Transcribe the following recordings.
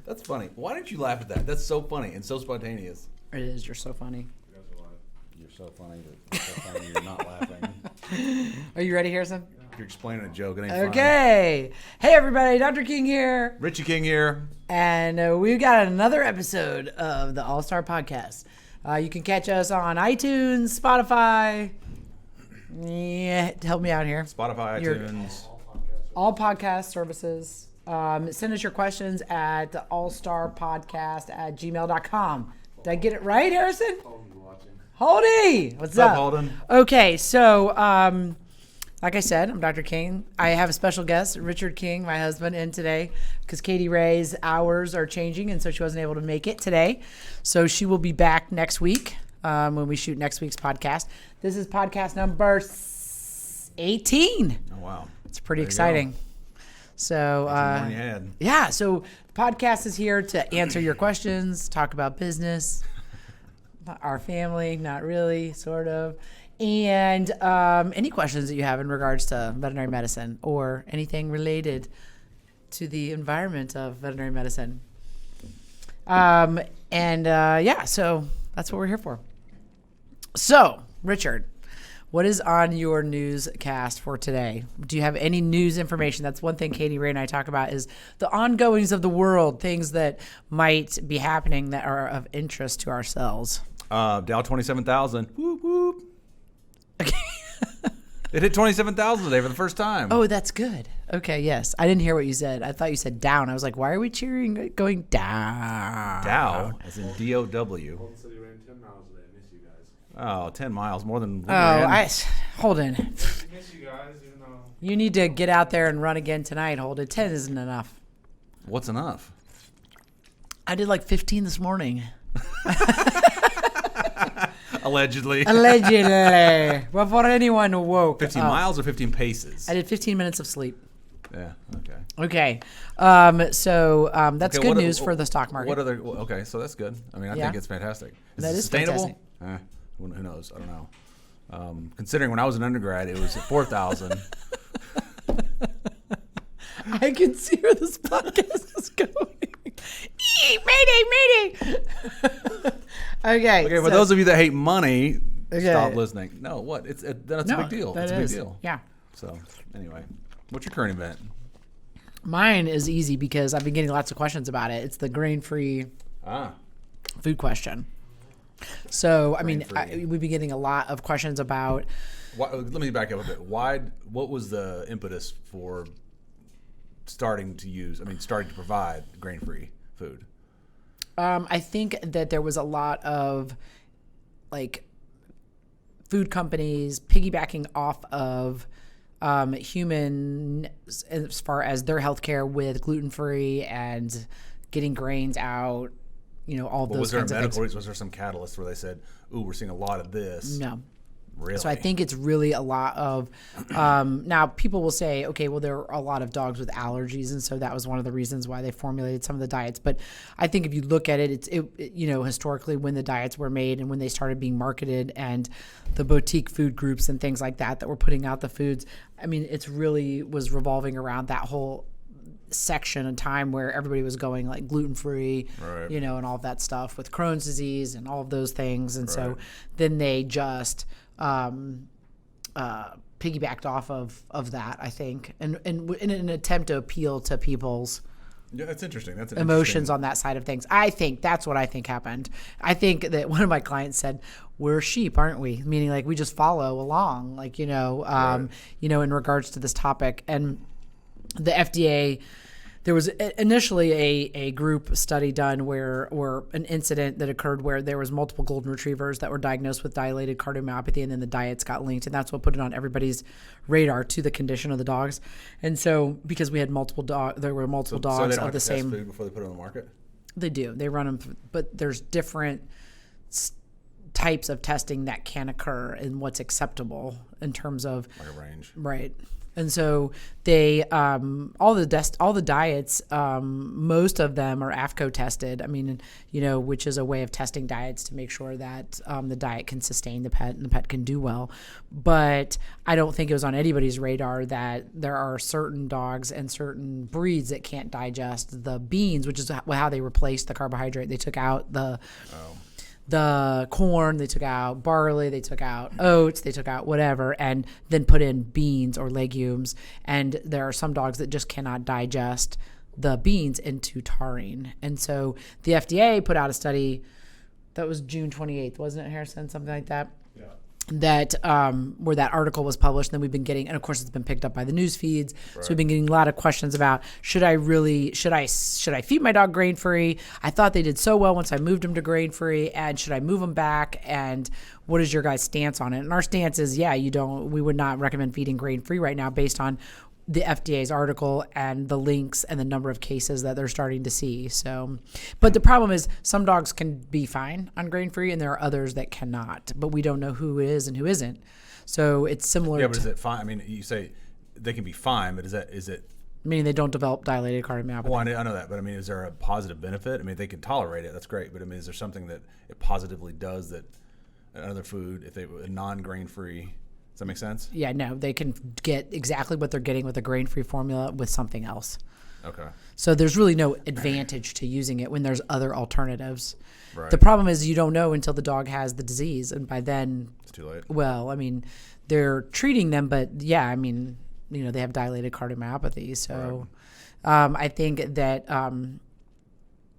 That's funny. Why didn't you laugh at that? That's so funny and so spontaneous. It is. You're so funny. You're so funny. You're so funny. You're not laughing. Are you ready, Harrison? You're explaining a joke. It ain't Okay. Hey, everybody. Dr. King here. Richie King here. And we've got another episode of the All-Star Podcast. You can catch us on iTunes, Spotify. Yeah, help me out here. Spotify, iTunes. All podcast services. Send us your questions at the allstarpodcast@gmail.com. Did I get it right, Harrison? Holdy! What's up? Holden? Okay, so like I said, I'm Dr. King. I have a special guest, Richard King, my husband, in today because Katie Ray's hours are changing, and so she wasn't able to make it today. So she will be back next week when we shoot next week's podcast. This is podcast number 18. Oh, wow. It's pretty exciting. So, yeah, so the podcast is here to answer your questions, talk about business, our family, not really, sort of, and any questions that you have in regards to veterinary medicine or anything related to the environment of veterinary medicine. So that's what we're here for. So, Richard, what is on your newscast for today? Do you have any news information? That's one thing Katie Ray and I talk about is the ongoings of the world, things that might be happening that are of interest to ourselves. Dow 27,000. Whoop, whoop. Okay. It hit 27,000 today for the first time. Oh, that's good. Okay, yes. I didn't hear what you said. I thought you said down. I was like, why are we cheering going down? Dow, as in D-O-W. Holden said he ran 10 miles today. I miss you guys. Oh, 10 miles, more than we Holden. I miss you guys, even though... You need to get out there and run again tonight, Holden. 10 isn't enough. What's enough? I did like 15 this morning. Allegedly. Before anyone woke 15 up. miles or 15 paces? I did 15 minutes of sleep. Yeah, okay. Okay. So that's good news for the stock market. Okay, so that's good. I mean, I think it's fantastic. Is it sustainable? Who knows? I don't know. Considering when I was an undergrad, it was 4,000. I can see where this podcast is going. Mayday. Okay. Okay, for those of you that hate money, stop listening. No, what? That's a big deal. It's a big deal. Yeah. So, anyway, what's your current event? Mine is easy because I've been getting lots of questions about it. It's the grain-free food question. So, I mean, we've been getting a lot of questions about... Let me back up a bit. What was the impetus for starting to provide grain-free food? I think that there was a lot of food companies piggybacking off of human as far as their healthcare with gluten-free and getting grains out, all those kinds of things. Was there some catalyst where they said, "Ooh, we're seeing a lot of this"? No. Really? So I think it's really a lot of now people will say, okay, well, there are a lot of dogs with allergies, and so that was one of the reasons why they formulated some of the diets. But I think if you look at it, historically when the diets were made and when they started being marketed and the boutique food groups and things like that were putting out the foods, I mean, it's really was revolving around that whole section of time where everybody was going like gluten-free, right, and all of that stuff with Crohn's disease and all of those things. And so then they just piggybacked off of that, I think, and in an attempt to appeal to people's that's interesting. That's emotions on that side of things. I think that's what I think happened. I think that one of my clients said, "We're sheep, aren't we?" Meaning like we just follow along, in regards to this topic. And the FDA, there was initially a group study done where an incident that occurred where there was multiple golden retrievers that were diagnosed with dilated cardiomyopathy, and then the diets got linked, and that's what put it on everybody's radar to the condition of the dogs. And so because we had there were multiple dogs so they don't of the have to test same food before they put it on the market? They do. They run them, but there's different types of testing that can occur and what's acceptable in terms of like a range. Right. And so they all the diets, most of them are AFCO tested. I mean, which is a way of testing diets to make sure that the diet can sustain the pet and the pet can do well. But I don't think it was on anybody's radar that there are certain dogs and certain breeds that can't digest the beans, which is how they replaced the carbohydrate. They took out the corn, they took out barley, they took out oats, they took out whatever, and then put in beans or legumes. And there are some dogs that just cannot digest the beans into taurine. And so the FDA put out a study that was June 28th, wasn't it, Harrison? Something like that. Yeah. That where that article was published, and then we've been getting, and of course it's been picked up by the news feeds. Right. So we've been getting a lot of questions about should I feed my dog grain free? I thought they did so well once I moved them to grain free, and should I move them back? And what is your guys' stance on it? And our stance is, we would not recommend feeding grain free right now based on the FDA's article and the links and the number of cases that they're starting to see. So, but the problem is some dogs can be fine on grain-free and there are others that cannot, but we don't know who is and who isn't. So it's similar. Yeah, but is it fine? I mean, you say they can be fine, but is it? Meaning they don't develop dilated cardiomyopathy. Well, I know that, but I mean, is there a positive benefit? I mean, they can tolerate it. That's great. But I mean, is there something that it positively does that another food, if they were non-grain-free, does that make sense? Yeah, no, they can get exactly what they're getting with a grain-free formula with something else. Okay. So there's really no advantage to using it when there's other alternatives. Right. The problem is you don't know until the dog has the disease, and by then it's too late. Well, I mean, they're treating them, but yeah, I mean, they have dilated cardiomyopathy. So I think that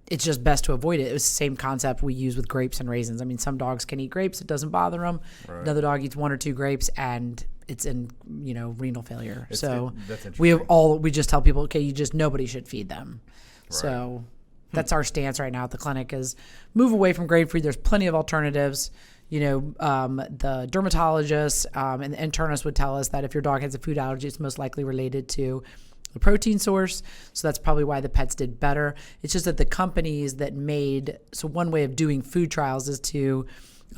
it's just best to avoid it. It was the same concept we use with grapes and raisins. I mean, some dogs can eat grapes; it doesn't bother them. Right. Another dog eats 1 or 2 grapes, and it's in renal failure. That's interesting. We just tell people, okay, nobody should feed them. Right. So that's our stance right now at the clinic: is move away from grain free. There's plenty of alternatives. The dermatologist and the internist would tell us that if your dog has a food allergy, it's most likely related to the protein source. So that's probably why the pets did better. It's just that the companies that so one way of doing food trials is to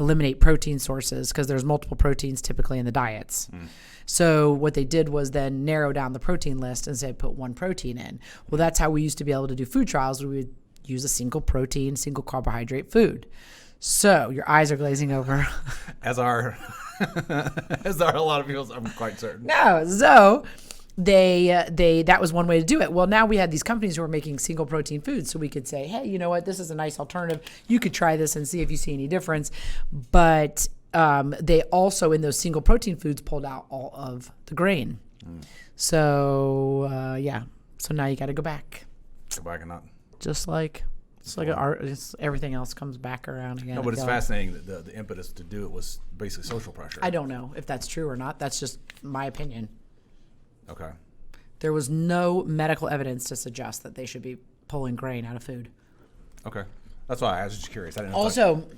eliminate protein sources because there's multiple proteins typically in the diets. So what they did was then narrow down the protein list and say put one protein in. Well, that's how we used to be able to do food trials. We would use a single protein, single carbohydrate food. So your eyes are glazing over. As are a lot of people, I'm quite certain. No, so that was one way to do it. Well, now we had these companies who were making single protein foods, so we could say, hey, you know what, this is a nice alternative. You could try this and see if you see any difference. But they also, in those single protein foods, pulled out all of the grain. So so now you got to go back. Go back and not. Just like everything else comes back around again. No, but it's fascinating that the impetus to do it was basically social pressure. I don't know if that's true or not. That's just my opinion. Okay. There was no medical evidence to suggest that they should be pulling grain out of food. Okay. That's why I was just curious. I didn't know. Also,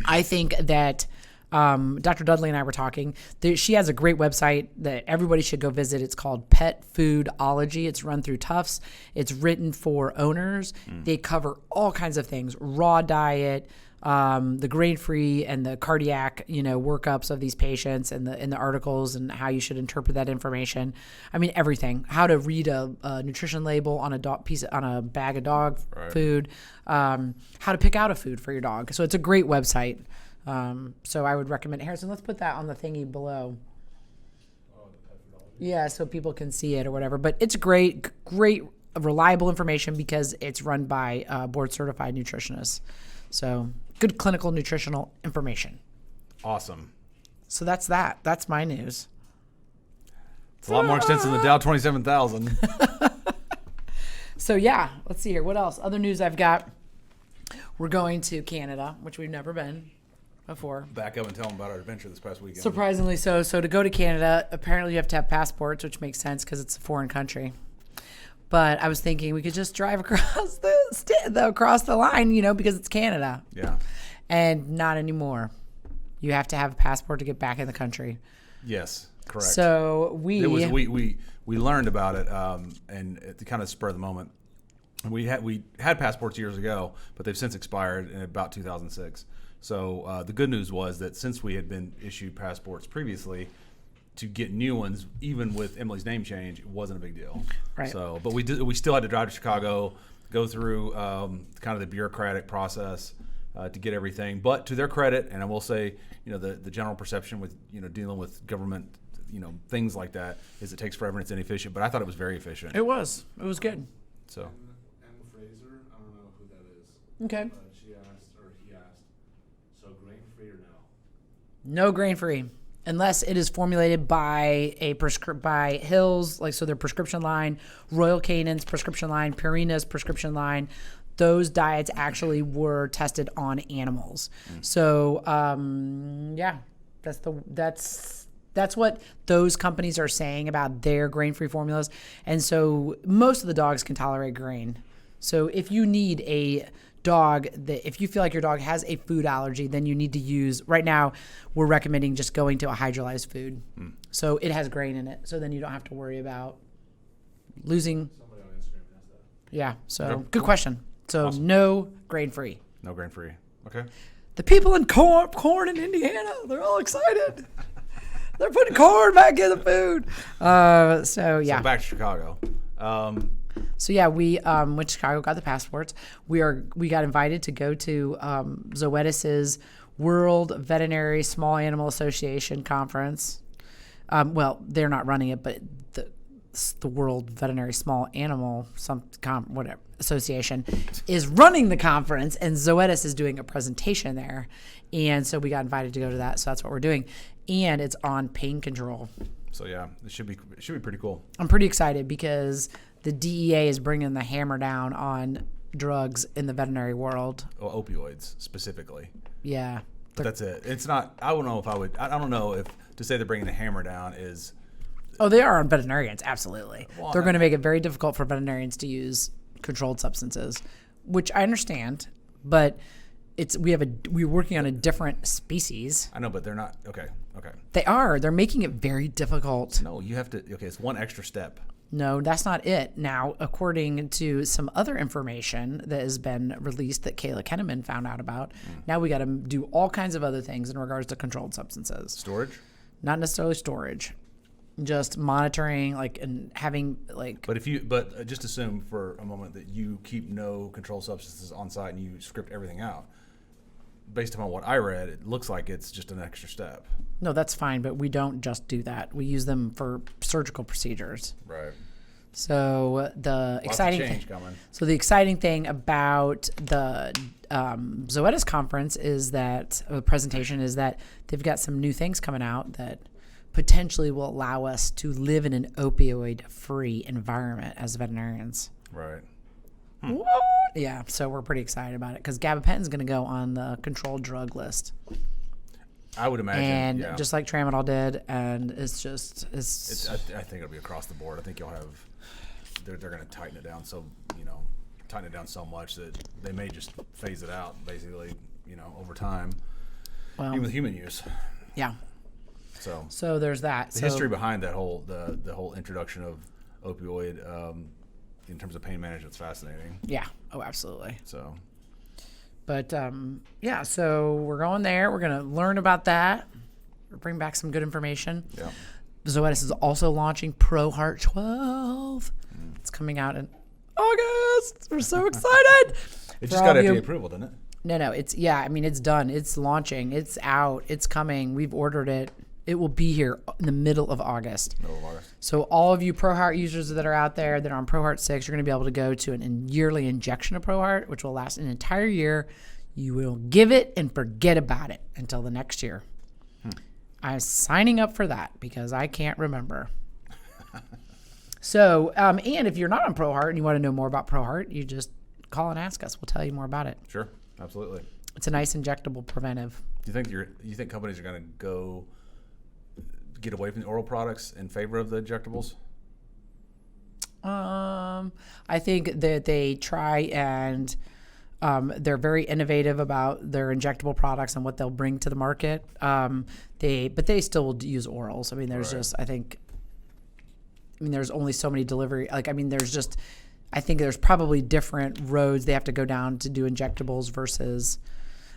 I think that Dr. Dudley and I were talking. She has a great website that everybody should go visit. It's called Pet Foodology. It's run through Tufts. It's written for owners. They cover all kinds of things: raw diet, the grain-free, and the cardiac, workups of these patients, and the articles, and how you should interpret that information. I mean, everything. How to read a nutrition label on a bag of dog food. How to pick out a food for your dog. So it's a great website. So I would recommend it. Harrison, let's put that on the thingy below. Yeah, so people can see it or whatever. But it's great, reliable information because it's run by board-certified nutritionists. So good clinical nutritional information. Awesome. So that's that. That's my news. It's a lot more extensive than the Dow 27,000. So yeah, let's see here. What else? Other news I've got. We're going to Canada, which we've never been before. Back up and tell them about our adventure this past weekend. Surprisingly so. So to go to Canada, apparently you have to have passports, which makes sense because it's a foreign country. But I was thinking we could just drive across across the line, because it's Canada. Yeah. And not anymore. You have to have a passport to get back in the country. Yes, correct. So we learned about it, and at the kind of spur of the moment. We had passports years ago, but they've since expired in about 2006. So the good news was that since we had been issued passports previously, to get new ones, even with Emily's name change, it wasn't a big deal. Right. So, but we still had to drive to Chicago, go through kind of the bureaucratic process to get everything. But to their credit, and I will say, the general perception with dealing with government, things like that, is it takes forever and it's inefficient. But I thought it was very efficient. It was good. So. And Fraser, I don't know who that is. Okay. But she asked, or he asked, so grain free or no? No grain free, unless it is formulated by by Hills, so their prescription line, Royal Canin's prescription line, Purina's prescription line. Those diets actually were tested on animals. So that's what those companies are saying about their grain-free formulas. And so most of the dogs can tolerate grain. So if you need a dog if you feel like your dog has a food allergy, then you need to use, right now we're recommending just going to a hydrolyzed food. So it has grain in it. So then you don't have to worry about losing. Somebody on Instagram asked that. Yeah. So Okay. good question. So Awesome. no grain-free. No grain free. Okay. The people in corn in Indiana, they're all excited. They're putting corn back in the food. So So back to Chicago. So yeah, we went to Chicago, got the passports. We got invited to go to Zoetis's World Veterinary Small Animal Association conference. Well, they're not running it, but the World Veterinary Small Animal whatever Association is running the conference, and Zoetis is doing a presentation there, and so we got invited to go to that. So that's what we're doing, and it's on pain control. So yeah, it should be pretty cool. I'm pretty excited because the DEA is bringing the hammer down on drugs in the veterinary world. Well, opioids specifically. Yeah. But that's it. It's not. I don't know if I would. I don't know if to say they're bringing the hammer down is. Oh, they are on veterinarians, absolutely. Well, They're going to make it very difficult for veterinarians to use controlled substances, which I understand, but we're working on a different species. I know, but they're not. Okay. They're making it very difficult. No, you have to. Okay, it's one extra step. No, that's not it. Now, according to some other information that has been released that Kayla Kenneman found out about, now we got to do all kinds of other things in regards to controlled substances. Storage. Not necessarily storage, just monitoring, and having But just assume for a moment that you keep no controlled substances on site and you script everything out. Based upon what I read, it looks like it's just an extra step. No, that's fine, but we don't just do that. We use them for surgical procedures. Right. So the exciting change coming. So the exciting thing about the Zoetis conference is that the presentation is that they've got some new things coming out that potentially will allow us to live in an opioid-free environment as veterinarians. Right. What? Yeah, so we're pretty excited about it because gabapentin's going to go on the controlled drug list. I would imagine. And yeah. just like tramadol did, and I think it'll be across the board. I think they're going to tighten it down so much that they may just phase it out basically, over time, even with human use. Yeah. So there's that. The history behind that whole the whole introduction of opioid in terms of pain management is fascinating. Yeah. Oh, absolutely. So. But so we're going there. We're going to learn about that. Bring back some good information. Yeah. Zoetis is also launching ProHeart 12. It's coming out in August. We're so excited. It just got FDA approval, didn't it? No. It's done. It's launching. It's out. It's coming. We've ordered it. It will be here in the middle of August. So all of you ProHeart users that are out there that are on ProHeart 6, you're going to be able to go to a yearly injection of ProHeart, which will last an entire year. You will give it and forget about it until the next year. I'm signing up for that because I can't remember. So, and if you're not on ProHeart and you want to know more about ProHeart, you just call and ask us. We'll tell you more about it. Sure, absolutely. It's a nice injectable preventive. Do you think companies are going to get away from the oral products in favor of the injectables? I think that they try and they're very innovative about their injectable products and what they'll bring to the market. But they still will use orals. I mean, there's there's only so many delivery. I think there's probably different roads they have to go down to do injectables versus.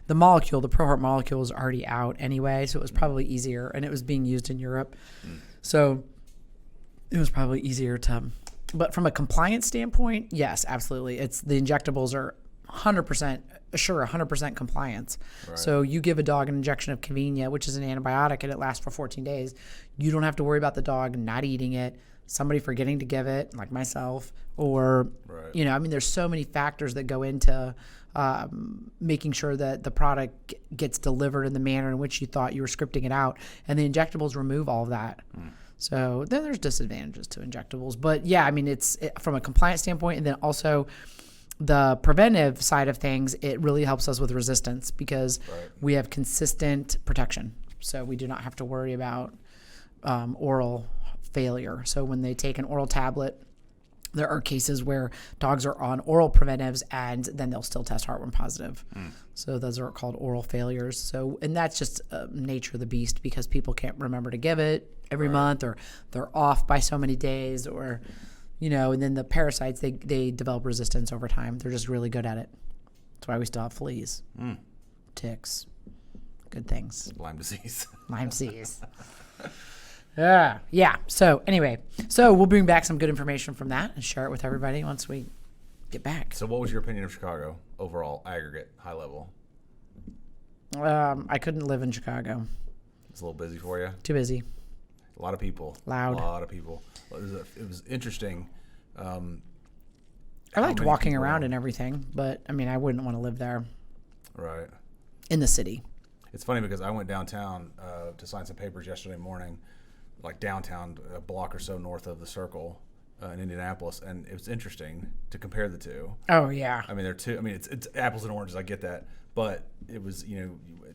the molecule, the ProHeart molecule, was already out anyway, so it was probably easier, and it was being used in Europe, so it was probably easier to. But from a compliance standpoint, yes, absolutely. It's the injectables are 100% assure 100% compliance. Right. So you give a dog an injection of Convenia, which is an antibiotic, and it lasts for 14 days. You don't have to worry about the dog not eating it, somebody forgetting to give it, like myself, or, there's so many factors that go into making sure that the product gets delivered in the manner in which you thought you were scripting it out. And the injectables remove all of that. So then there's disadvantages to injectables. But yeah, it's from a compliance standpoint, and then also the preventive side of things, it really helps us with resistance because we have consistent protection. So we do not have to worry about oral failure. So when they take an oral tablet, there are cases where dogs are on oral preventives and then they'll still test heartworm positive. So those are called oral failures. So, and that's just nature of the beast because people can't remember to give it every month, or they're off by so many days, or, and then the parasites, they develop resistance over time. They're just really good at it. That's why we still have fleas, ticks, good things. Lyme disease. Lyme disease. Yeah. So anyway, we'll bring back some good information from that and share it with everybody once we get back. So what was your opinion of Chicago overall, aggregate, high level? I couldn't live in Chicago. It's a little busy for you? Too busy. A lot of people. Loud. A lot of people. It was interesting. I liked walking around and everything, but I wouldn't want to live there. Right. In the city. It's funny because I went downtown to sign some papers yesterday morning, like downtown, a block or so north of the Circle in Indianapolis, and it was interesting to compare the two. Oh yeah. They're two. It's apples and oranges. I get that, but it was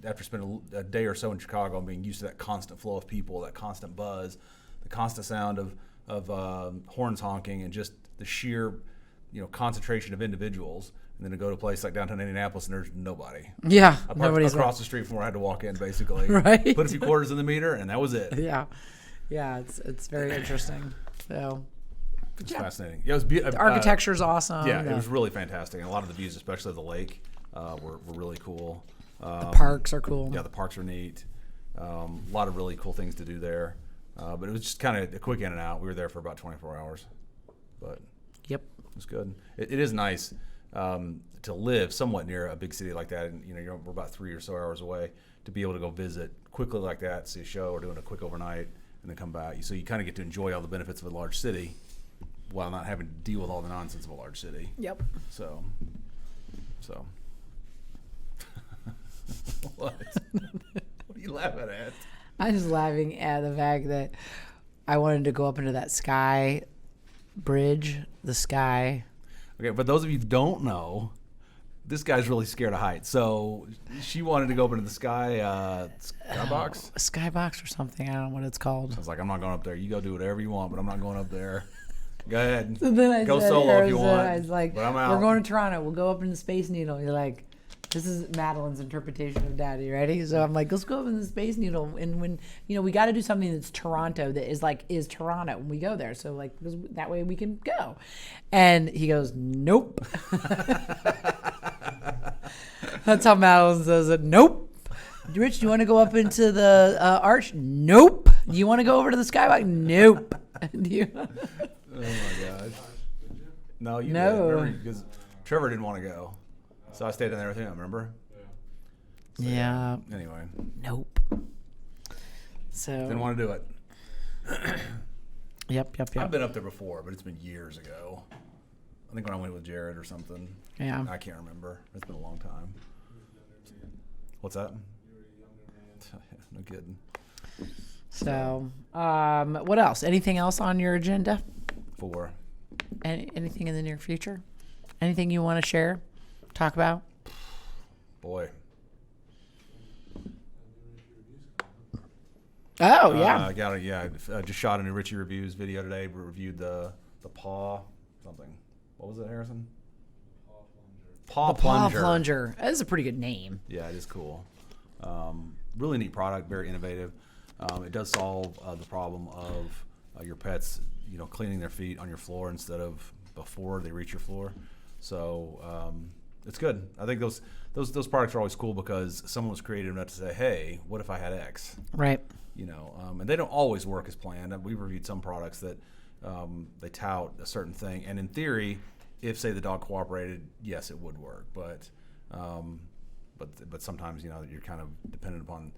after spending a day or so in Chicago and being used to that constant flow of people, that constant buzz, the constant sound of horns honking, and just the sheer concentration of individuals. And then to go to a place like downtown Indianapolis and there's nobody. Yeah, nobody's across the street from where I had to walk in, basically. Right. Put a few quarters in the meter, and that was it. Yeah, it's very interesting. So. It's fascinating. Yeah, it was beautiful. The architecture's awesome. Yeah, it was really fantastic, and a lot of the views, especially of the lake, were really cool. The parks are cool. Yeah, the parks are neat. A lot of really cool things to do there. But it was just kind of a quick in and out. We were there for about 24 hours, but yep, it was good. It is nice to live somewhat near a big city like that, and we're about 3 or so hours away. To be able to go visit quickly like that, see a show, or doing a quick overnight, and then come back. So you kind of get to enjoy all the benefits of a large city, while not having to deal with all the nonsense of a large city. Yep. So. What? What are you laughing at? I'm just laughing at the fact that I wanted to go up into that sky bridge, the sky. Okay, but those of you who don't know, this guy's really scared of heights. So she wanted to go up into the skybox? A skybox or something. I don't know what it's called. I was like, I'm not going up there. You go do whatever you want, but I'm not going up there. Go ahead. So then I go said, solo if you want. I was like, but I'm out. We're going to Toronto. We'll go up in the Space Needle. You're like, this is Madeline's interpretation of Daddy. Ready? So I'm like, let's go up in the Space Needle. And when, we got to do something that's Toronto, that is Toronto when we go there. So like, that way we can go. And he goes, nope. That's how Madeline says it. Nope. Rich, do you want to go up into the arch? Nope. Do you want to go over to the skybox? Nope. Oh my gosh. No, you No. didn't. Because Trevor didn't want to go. So I stayed in there with him, remember? So, yeah. Anyway. Nope. So. Didn't want to do it. Yep. I've been up there before, but it's been years ago. I think when I went with Jared or something. Yeah. I can't remember. It's been a long time. What's that? No kidding. So, what else? Anything else on your agenda? For? Anything in the near future? Anything you want to share? Talk about? Boy. Oh, yeah. I just shot a new Richie Reviews video today. We reviewed the paw something. What was it, Harrison? Paw Plunger. Paw Plunger. That is a pretty good name. Yeah, it is cool. Really neat product, very innovative. It does solve the problem of your pets, cleaning their feet on your floor instead of before they reach your floor. So it's good. I think those products are always cool because someone was creative enough to say, hey, what if I had X? Right. And they don't always work as planned. We've reviewed some products that they tout a certain thing, and in theory, if say the dog cooperated, yes, it would work. But sometimes you're kind of dependent upon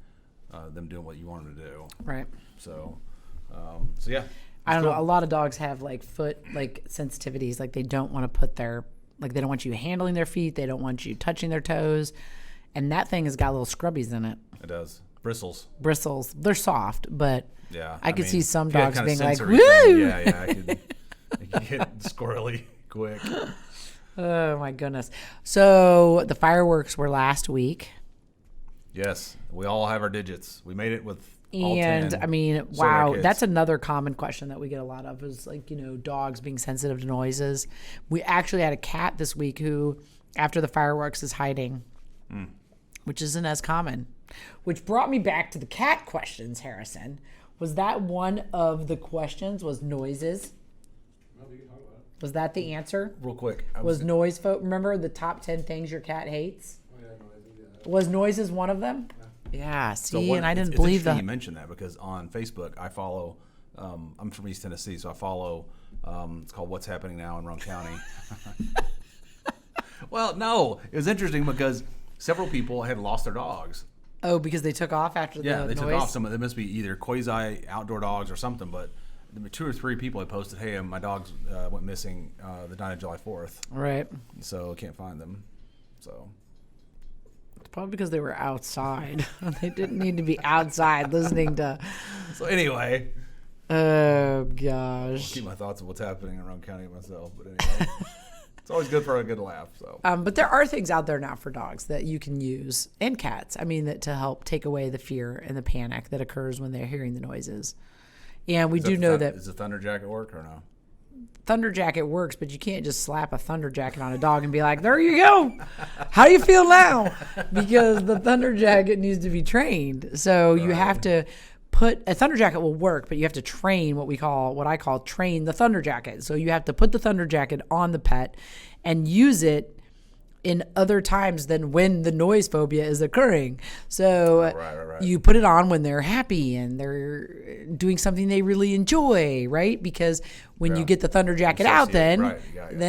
them doing what you want them to do. Right. So yeah. I don't know. A lot of dogs have like foot sensitivities. Like they don't want to put they don't want you handling their feet. They don't want you touching their toes. And that thing has got little scrubbies in it. It does. Bristles. They're soft, but yeah, I could see some if you had dogs kind of being like, sensory woo! thing, yeah, it could get squirrely quick. Oh my goodness. So the fireworks were last week. Yes, we all have our digits. We made it with all And 10. I mean, So wow, our kids. that's another common question that we get a lot of is like, dogs being sensitive to noises. We actually had a cat this week who, after the fireworks, is hiding, which isn't as common. Which brought me back to the cat questions, Harrison. Was that one of the questions, was noises? No, we can talk about it. Was that the answer? Real quick. Was noise, remember the top 10 things your cat hates? Oh, yeah, no, I think that. Was noises one of them? Yeah, see, and I didn't it's believe interesting that. you mentioned that because on Facebook I follow. I'm from East Tennessee, so I follow. It's called What's Happening Now in Roane County. Well, no, it was interesting because several people had lost their dogs. Oh, because they took off after the Yeah, they noise? took off. Some of them must be either quasi outdoor dogs or something. But 2 or 3 people had posted, "Hey, my dogs went missing the night of July 4th, Right. so can't find them." So. It's probably because they were outside. They didn't need to be outside listening to. So anyway, Oh gosh. keep my thoughts on what's happening in Roane County myself. But anyway, it's always good for a good laugh. So. But there are things out there now for dogs that you can use, and cats. I mean, that to help take away the fear and the panic that occurs when they're hearing the noises. And we do know that Does the Thunder Jacket work or no? Thunder Jacket works, but you can't just slap a Thunder Jacket on a dog and be like, there you go. How do you feel now? Because the Thunder Jacket needs to be trained. So you have to put a Thunder Jacket will work, but you have to train what I call train the Thunder Jacket. So you have to put the Thunder Jacket on the pet and use it in other times than when the noise phobia is occurring. So Right. you put it on when they're happy and they're doing something they really enjoy, right? Because when you get the Thunder Jacket out, then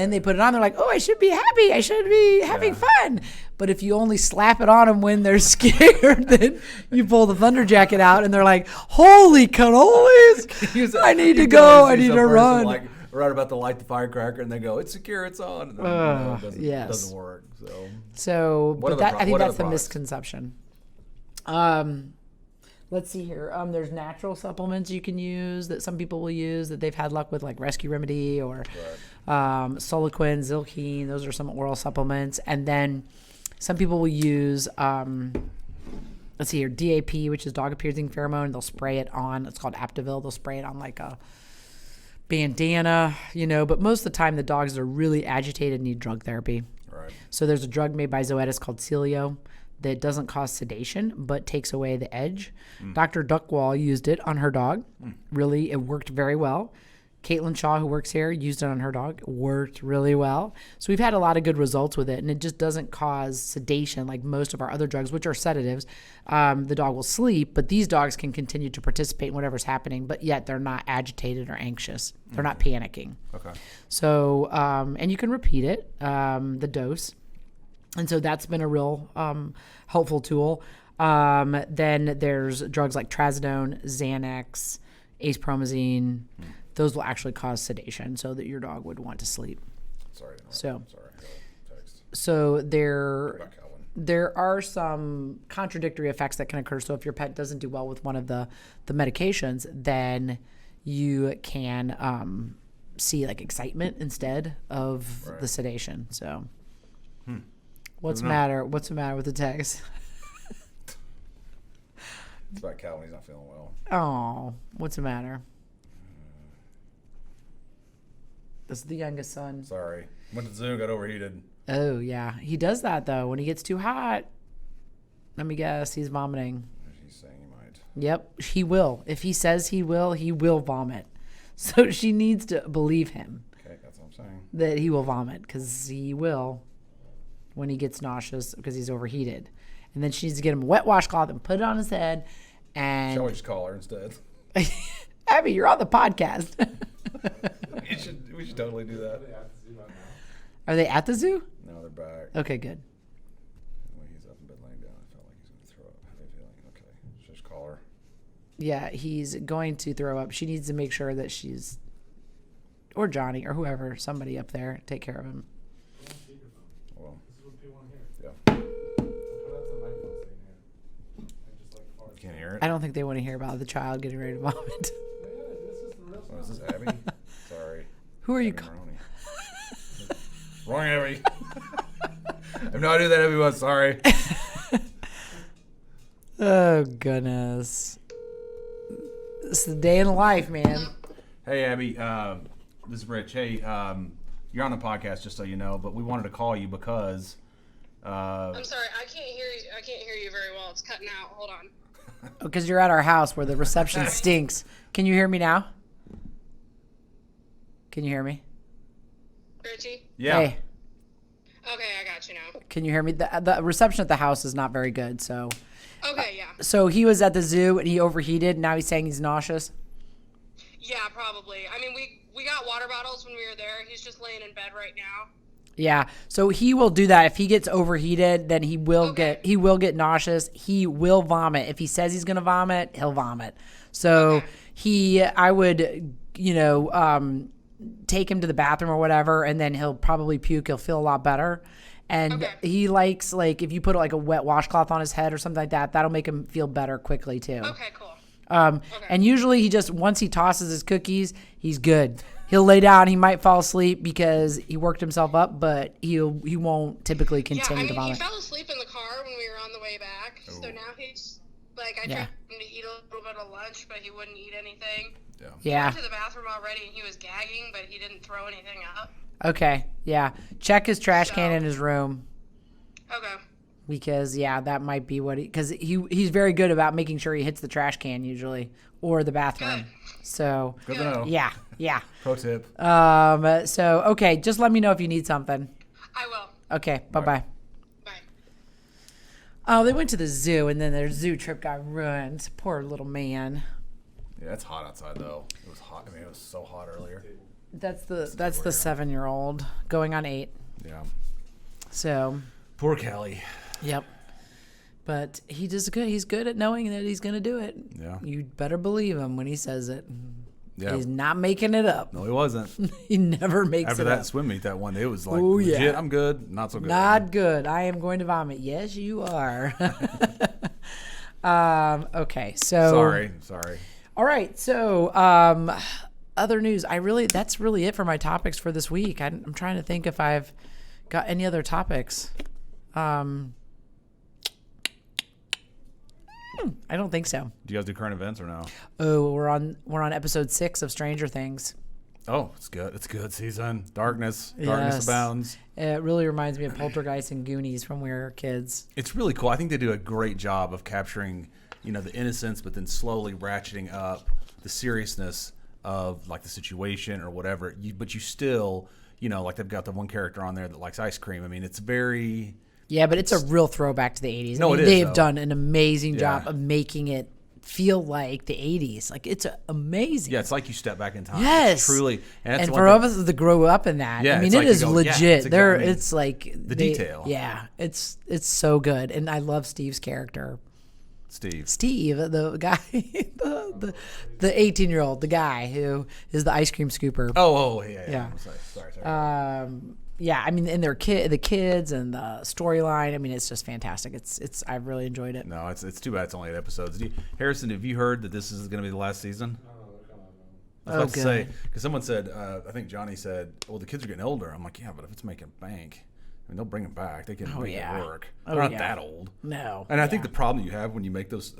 they put it on. They're like, oh, I should be happy. I should be having fun. But if you only slap it on them when they're scared, then you pull the Thunder Jacket out and they're like, holy cannolis, I need to go. I need to run. Like, right about to light the firecracker, and they go, "It's secure, it's on." And then, it doesn't work. So, What but other I think what that's other the products? misconception. Let's see here. There's natural supplements you can use that some people will use that they've had luck with, like Rescue Remedy or Soliquin, Zilkine. Those are some oral supplements. And then some people will use, let's see here, DAP, which is dog appeasing pheromone. They'll spray it on. It's called Aptivil. They'll spray it on like a bandana, but most of the time the dogs that are really agitated need drug therapy. Right. So there's a drug made by Zoetis called Celio that doesn't cause sedation but takes away the edge. Dr. Duckwall used it on her dog. Really, it worked very well. Caitlin Shaw, who works here, used it on her dog. Worked really well. So we've had a lot of good results with it, and it just doesn't cause sedation like most of our other drugs, which are sedatives. The dog will sleep, but these dogs can continue to participate in whatever's happening, but yet they're not agitated or anxious. They're not panicking. Okay. So, and you can repeat it, the dose. And so that's been a real helpful tool. Then there's drugs like Trazodone, Xanax, acepromazine. Those will actually cause sedation so that your dog would want to sleep. Sorry. So Text. there are some contradictory effects that can occur. So if your pet doesn't do well with one of the medications, then you can see like excitement instead of the sedation. So what's the matter? What's the matter with the text? It's about Calvin. He's not feeling well. Oh, what's the matter? This is the youngest son. Sorry. Went to the zoo, got overheated. Oh, yeah. He does that, though. When he gets too hot, let me guess, he's vomiting. He's saying he might. Yep, he will. If he says he will vomit. So she needs to believe him Okay, that's what I'm saying. that he will vomit, because he will. when he gets nauseous because he's overheated. And then she needs to get him a wet washcloth and put it on his head. And Shall we just call her instead? Abby, you're on the podcast. we should totally do that. Are they at the zoo? No, they're back. Okay, good. When he's up in bed laying down, I felt like he's going to throw up. I have a feeling. Okay, let's just call her. Yeah, he's going to throw up. She needs to make sure that she's, or Johnny, or whoever, somebody up there, take care of him. Well, Yeah. yeah. You can't hear it? I don't think they want to hear about the child getting ready to vomit. Oh, is this Abby? Sorry. Who are you? Abby Maroney. Wrong Abby. I have no idea who that Abby was. Sorry. Oh, goodness. It's the day in the life, man. Hey, Abby. This is Rich. Hey, you're on the podcast, just so you know, but we wanted to call you because... I'm sorry, I can't hear you very well. It's cutting out. Hold on. Because you're at our house where the reception stinks. Can you hear me now? Can you hear me? Richie? Yeah. Hey, Okay, I got you now. can you hear me? The reception at the house is not very good, so... Okay, yeah. So he was at the zoo and he overheated. And now he's saying he's nauseous. Yeah, probably. I mean, we got water bottles when we were there. He's just laying in bed right now. Yeah. So he will do that. If he gets overheated, then he will get nauseous. He will vomit. If he says he's going to vomit, he'll vomit. So I would, take him to the bathroom or whatever, and then he'll probably puke. He'll feel a lot better. And he likes, if you put a wet washcloth on his head or something like that, that'll make him feel better quickly too. Okay, cool. And usually once he tosses his cookies, he's good. He'll lay down. He might fall asleep because he worked himself up, but he won't typically continue to he vomit. fell asleep in the car when we were on the way back. Oh. So now he's, I tried him to eat a little bit of lunch, but he wouldn't eat anything. Yeah. Went to the bathroom already, and he was gagging, but he didn't throw anything up. Okay. Yeah. Check his trash can in his room. Okay. Because that might be what because he's very good about making sure he hits the trash can usually or the bathroom. Good. So Good to know. yeah. Pro tip. So okay, just let me know if you need something. I will. Okay. Bye-bye. Bye. Oh, they went to the zoo and then their zoo trip got ruined. Poor little man. Yeah, it's hot outside though. It was hot. I mean, it was so hot earlier. That's the 7-year-old going on 8. Yeah. So. Poor Kelly. Yep. But he does good. He's good at knowing that he's going to do it. Yeah. You better believe him when he says it. Yeah. He's not making it up. No, he wasn't. He never makes After it that up. swim meet that one day, it was like, Oh, legit, yeah. I'm good, not so good. Not good. I am going to vomit. Yes, you are. Okay, so Sorry. all right, so other news. That's really it for my topics for this week. I'm trying to think if I've got any other topics. I don't think so. Do you guys do current events or no? Oh, we're on episode 6 of Stranger Things. Oh, it's good. It's a good season. Darkness Yes. abounds. It really reminds me of Poltergeist and Goonies from when we were kids. It's really cool. I think they do a great job of capturing, the innocence, but then slowly ratcheting up the seriousness of the situation or whatever. But you still, they've got the one character on there that likes ice cream. I mean, it's very. Yeah, but it's a real throwback to the 80s. No, it is, They've though. done an amazing job Yeah. of making it feel like the 80s. It's amazing. Yeah, it's like you step back in time. Yes. It's truly. And, that's And one for thing- us to grow up in that, Yeah, I mean, it's it like is you go, yeah, legit. it's There, exactly- it's like the detail. Yeah, it's so good, and I love Steve's character. Steve. Steve, the guy, the 18-year-old, the guy who is the ice cream scooper. Oh, yeah. Yeah. Sorry. Yeah, I mean, and the kids and the storyline. I mean, it's just fantastic. It's I've really enjoyed it. No, it's too bad it's only 8 episodes. Harrison, have you heard that this is going to be the last season? I was about to say, because someone said, I think Johnny said, well, the kids are getting older. I'm like, yeah, but if it's making bank, I mean, they'll bring them back. They can make it work. They're not that old. No. And I think the problem you have when you make those,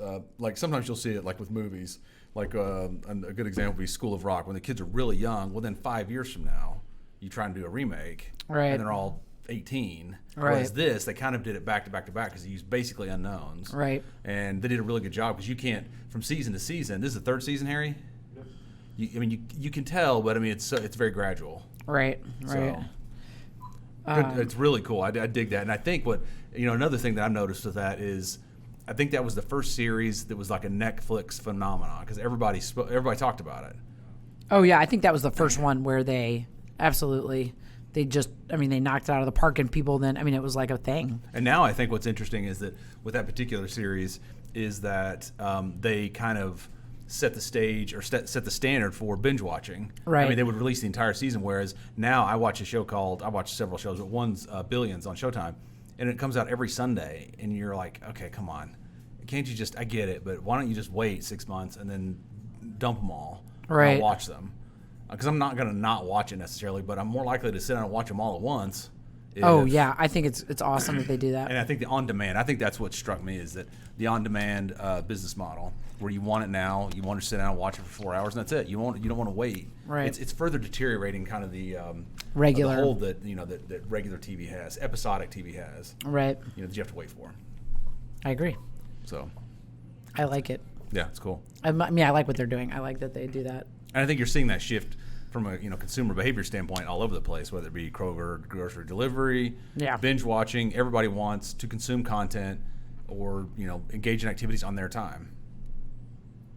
sometimes you'll see it like with movies. A good example would be School of Rock. When the kids are really young, well, then 5 years from now, you try and do a remake. Right. And they're all 18. Right. Whereas this, they kind of did it back to back to back because they used basically unknowns. Right. And they did a really good job because you can't, from season to season, this is the 3rd season, Harry? You can tell, but I mean, it's very gradual. Right. So, It's really cool. I dig that. And I think another thing that I've noticed with that is I think that was the first series that was like a Netflix phenomenon because everybody talked about it. Oh, yeah. I think that was the first one where they absolutely, they knocked it out of the park and people then, it was like a thing. And now I think what's interesting is that with that particular series is that they kind of set the stage or set the standard for binge watching. Right. I mean, they would release the entire season, whereas now I watch several shows, but one's Billions on Showtime, and it comes out every Sunday, and you're like, okay, come on. Can't you I get it, but why don't you just wait 6 months and then dump them all? Right. And I'll watch them. Because I'm not going to not watch it necessarily, but I'm more likely to sit down and watch them all at once. Yeah. I think it's awesome that they do that. And I think the on-demand, I think that's what struck me is that the on-demand business model where you want it now, you want to sit down and watch it for 4 hours, and that's it. You don't want to wait. Right. It's further deteriorating kind of the regular the hold that that regular TV has, episodic TV has. Right. That you have to wait for. I agree. So. I like it. Yeah, it's cool. I like what they're doing. I like that they do that. And I think you're seeing that shift from a consumer behavior standpoint all over the place, whether it be Kroger, grocery delivery, binge watching. Everybody wants to consume content or engage in activities on their time.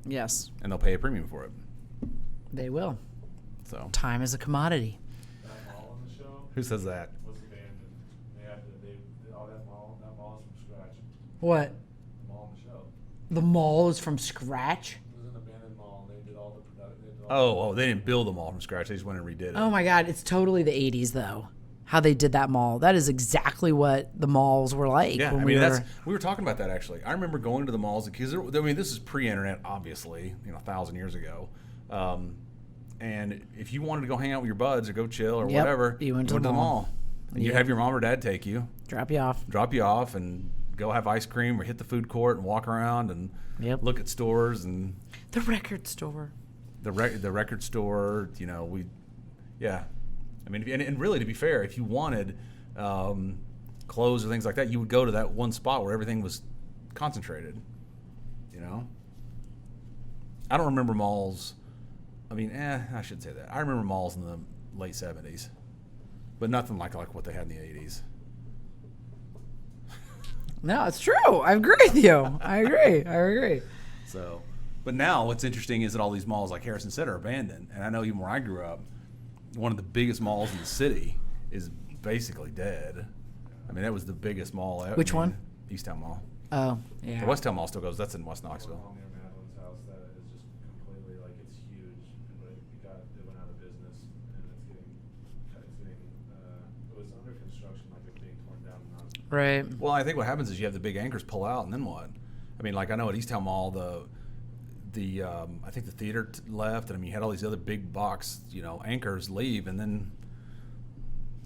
Yes. And they'll pay a premium for it. They will. So time is a commodity. That mall on the show who says that? was abandoned. They all that mall is from scratch. What? The mall on the show. The mall is from scratch? It was an abandoned mall, and they did all the production. They didn't build them all from scratch. They just went and redid it. Oh my God, it's totally the 80s though. How they did that mall. That is exactly what the malls were like. Yeah, we were talking about that actually. I remember going to the malls because this is pre-internet, obviously, 1,000 years ago. And if you wanted to go hang out with your buds or go chill or whatever, you went to the mall. And you'd have your mom or dad take you, drop you off, and go have ice cream or hit the food court and walk around and look at stores and the record store. The record store, and really, to be fair, if you wanted clothes or things like that, you would go to that one spot where everything was concentrated. I don't remember malls. I shouldn't say that. I remember malls in the late 70s, but nothing like what they had in the 80s. No, it's true. I agree with you. I agree. So, but now what's interesting is that all these malls like Harrison Center are abandoned, and I know even where I grew up, one of the biggest malls in the city is basically dead. That was the biggest mall ever. Which one? Easttown Mall. Oh, yeah. The Westtown Mall still goes. That's in West Knoxville. Mall near Madeline's house that is just completely it's huge, but it went out of business, and it was under construction, it's being torn down now. Right. Well, I think what happens is you have the big anchors pull out, and then what? I know at Easttown Mall I think the theater left, and you had all these other big box, anchors leave, and then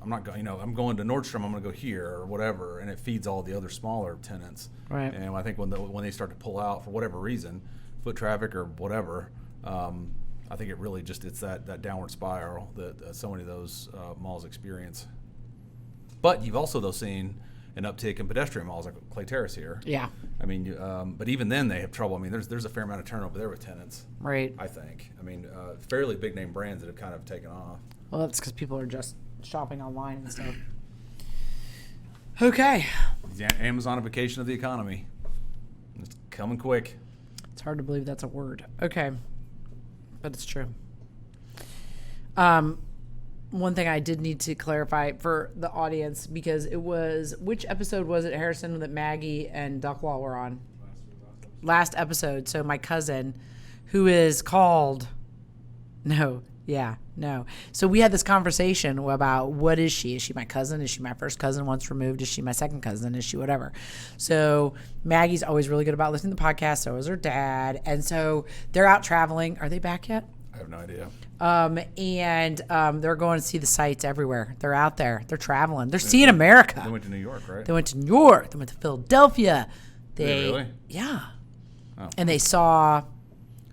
I'm not going, I'm going to Nordstrom, I'm going to go here or whatever, and it feeds all the other smaller tenants. Right. And I think when they start to pull out for whatever reason, foot traffic or whatever, I think it really it's that downward spiral that so many of those malls experience. But you've also seen an uptick in pedestrian malls like Clay Terrace here. Yeah. But even then they have trouble. There's a fair amount of turnover there with tenants. Right. I think. Fairly big name brands that have kind of taken off. Well, that's because people are just shopping online and stuff. Okay. The Amazonification of the economy. It's coming quick. It's hard to believe that's a word. Okay. But it's true. One thing I did need to clarify for the audience, because which episode was it, Harrison, that Maggie and Ducklaw were on? Last episode. So my cousin, who is called, no. So we had this conversation about what is she? Is she my cousin? Is she my first cousin once removed? Is she my second cousin? Is she whatever? So Maggie's always really good about listening to the podcast. So is her dad. And so they're out traveling. Are they back yet? I have no idea. They're going to see the sights everywhere. They're out there. They're traveling. They're seeing America. They went to New York, right? They went to New York. They went to Philadelphia. Really? Yeah. Oh. And they saw,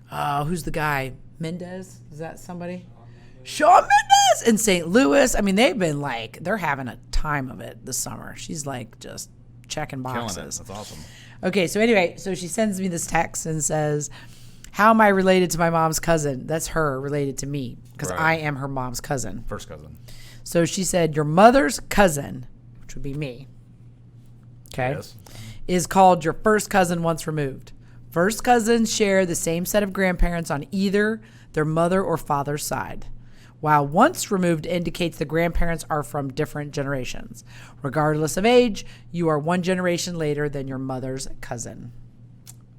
who's the guy? Mendez? Is that somebody? Shawn Mendes in St. Louis. They're having a time of it this summer. She's just checking boxes. Killing it. That's awesome. Okay, so anyway, so she sends me this text and says, how am I related to my mom's cousin? That's her related to me because Right. I am her mom's cousin. First cousin. So she said your mother's cousin, which would be me, okay, Yes. is called your first cousin once removed. First cousins share the same set of grandparents on either their mother or father's side, while once removed indicates the grandparents are from different generations. Regardless of age, you are one generation later than your mother's cousin.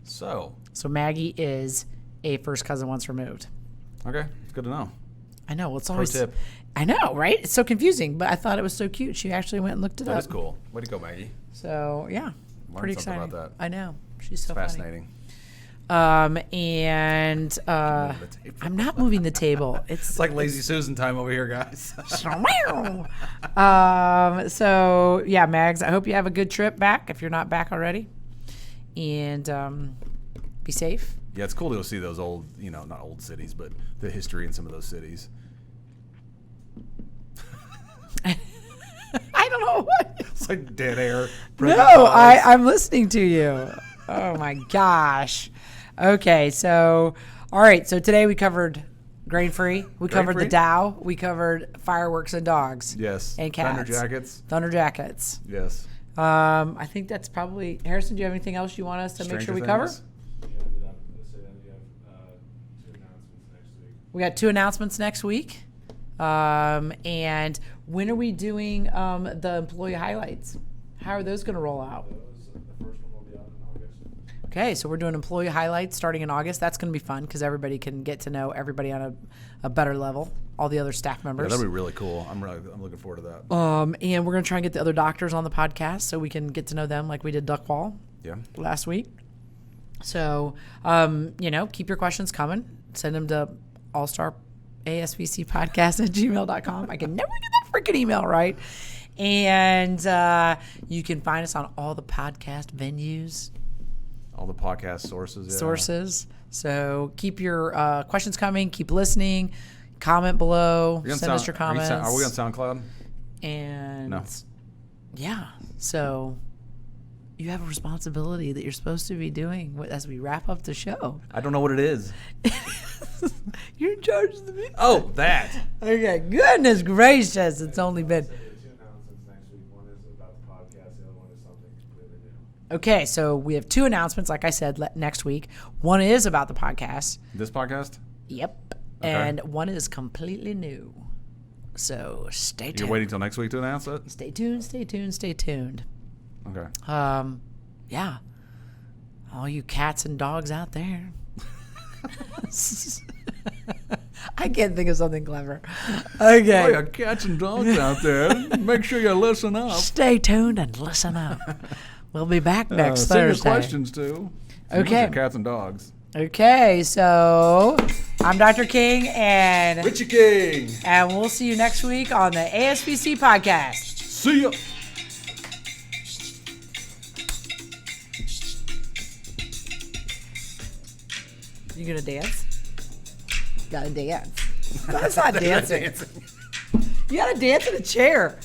So, So Maggie is a first cousin once removed. okay, it's good to know. I know. Well, it's always. tip. I know, right? It's so confusing, but I thought it was so cute. She actually went and looked it That up. is cool. Way to go, Maggie. So yeah, pretty something exciting. about that. I know. She's so funny. Fascinating. And I'm not moving the table. It's like Lazy Susan time over here, guys. So yeah, Mags, I hope you have a good trip back if you're not back already, and be safe. Yeah, it's cool to go see those old, not old cities, but the history in some of those cities. I don't know what. It's like dead air. No, I'm listening to you. Oh my gosh. Okay, so all right. So today we covered grain free. We covered the Grain-free? Dow. We covered fireworks and dogs. Yes. And cats. Thunder jackets. Thunder jackets. Yes. I think that's probably Harrison. Do you have anything else you want us to make sure we cover? Things. You ended up saying you have 2 announcements next week. We got 2 announcements next week. And when are we doing the employee highlights? How are those going to roll out? The first one will be out in August. Okay, so we're doing employee highlights starting in August. That's going to be fun because everybody can get to know everybody on a better level, all the other staff Yeah, members. that'd be really cool. I'm looking forward to that. And we're going to try and get the other doctors on the podcast so we can get to know them like we did Duckwall Yeah. last week. So, keep your questions coming. Send them to allstarasvcpodcast@gmail.com. I can never get that freaking email right. And you can find us on all the podcast venues, All the podcast sources. Yeah. sources. So keep your questions coming. Keep listening. Comment below. Send us your comments. Are we on SoundCloud? And No. yeah, so you have a responsibility that you're supposed to be doing as we wrap up the show. I don't know what it is. You're in charge of the meeting. Oh, that. Okay, goodness gracious, it's only been. So you have 2 announcements next week. One is about the podcast. The other one is something completely new. Okay, so we have 2 announcements, like I said, next week. One is about the podcast. This podcast? Yep. Okay. And one is completely new. So stay tuned. You're waiting till next week to announce it? Stay tuned, stay tuned, stay tuned. Okay. Yeah. All you cats and dogs out there. I can't think of something clever. Okay. Oh, you cats and dogs out there. Make sure you listen up. Stay tuned and listen up. We'll be back next Send your Thursday. questions too. Okay. Cats and dogs. Okay, so I'm Dr. King, and Richie King. we'll see you next week on the ASVC podcast. See ya. You gonna dance? Gotta dance. That's not dancing. You gotta dance in a chair.